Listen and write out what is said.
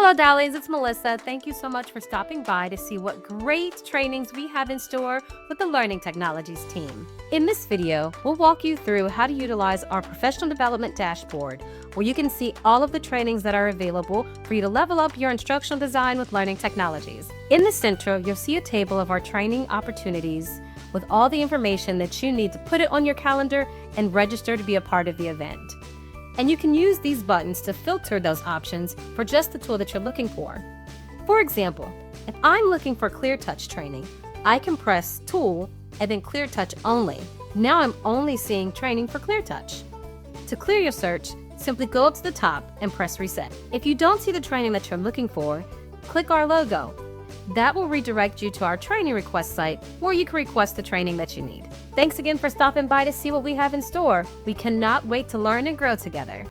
Hello, darlings, it's Melissa. Thank you so much for stopping by to see what great trainings we have in store with the Learning Technologies team. In this video, we'll walk you through how to utilize our professional development dashboard, where you can see all of the trainings that are available for you to level up your instructional design with Learning Technologies. In the center, you'll see a table of our training opportunities with all the information that you need to put it on your calendar and register to be a part of the event. And you can use these buttons to filter those options for just the tool that you're looking for. For example, if I'm looking for Clear Touch training, I can press Tool and then Clear Touch only. Now I'm only seeing training for Clear Touch. To clear your search, simply go up to the top and press Reset. If you don't see the training that you're looking for, click our logo. That will redirect you to our training request site where you can request the training that you need. Thanks again for stopping by to see what we have in store. We cannot wait to learn and grow together.